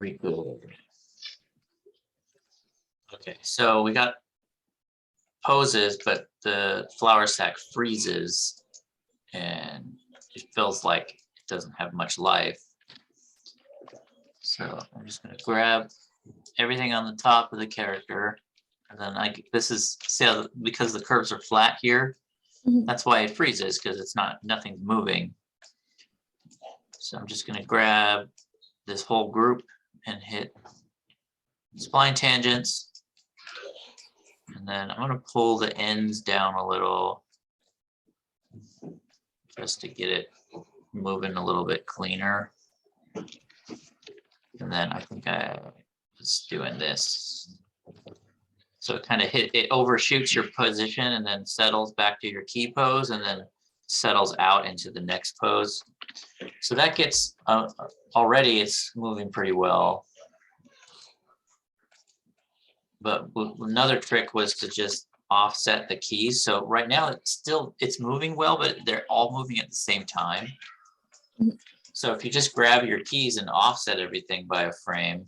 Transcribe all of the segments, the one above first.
Pretty cool. Okay, so we got poses, but the flower stack freezes and it feels like it doesn't have much life. So I'm just going to grab everything on the top of the character, and then this is, see how, because the curves are flat here, that's why it freezes, because it's nothing's moving. So I'm just going to grab this whole group and hit spline tangents. And then I'm going to pull the ends down a little just to get it moving a little bit cleaner. And then I think I was doing this. So it kind of it overshoots your position and then settles back to your key pose and then settles out into the next pose. So that gets, already it's moving pretty well. But another trick was to just offset the keys. So right now it's moving well, but they're all moving at the same time. So if you just grab your keys and offset everything by a frame,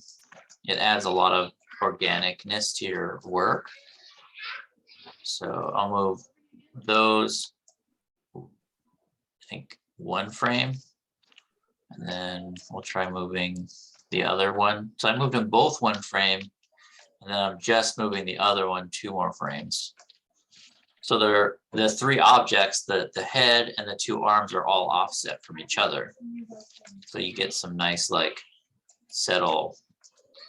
it adds a lot of organicness to your work. So I'll move those, I think, one frame, and then we'll try moving the other one. So I moved them both one frame, and then I'm just moving the other one 2 more frames. So they're the 3 objects, the head and the 2 arms are all offset from each other. So you get some nice like settle.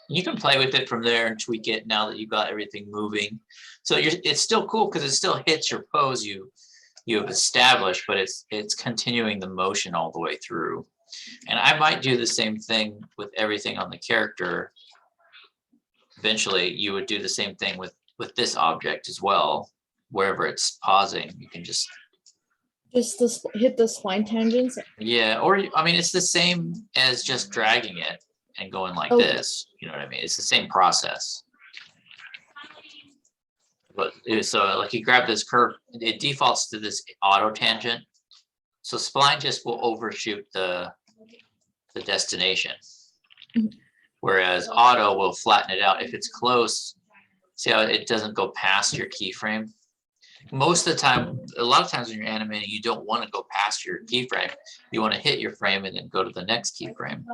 You can play with it from there and tweak it now that you've got everything moving. So it's still cool because it still hits your pose you have established, but it's continuing the motion all the way through. And I might do the same thing with everything on the character. Eventually, you would do the same thing with this object as well. Wherever it's pausing, you can just hit the spline tangents. Yeah, or I mean, it's the same as just dragging it and going like this. You know what I mean? It's the same process. But so like you grab this curve, it defaults to this auto tangent. So spline just will overshoot the destination. Whereas auto will flatten it out. If it's close, see how it doesn't go past your keyframe? Most of the time, a lot of times when you're animating, you don't want to go past your keyframe. You want to hit your frame and then go to the next keyframe.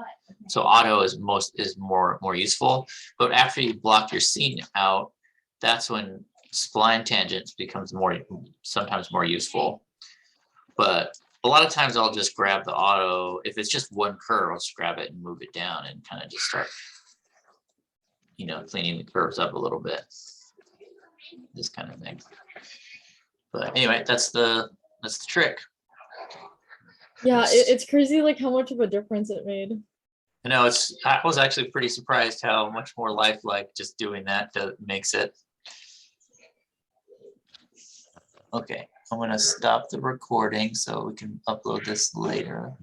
So auto is more useful. But after you block your scene out, that's when spline tangents becomes sometimes more useful. But a lot of times I'll just grab the auto. If it's just one curve, I'll just grab it and move it down and kind of just start, cleaning the curves up a little bit. This kind of thing. But anyway, that's the trick. Yeah, it's crazy like how much of a difference it made. I know, I was actually pretty surprised how much more lifelike just doing that makes it. Okay, I'm gonna stop the recording so we can upload this later.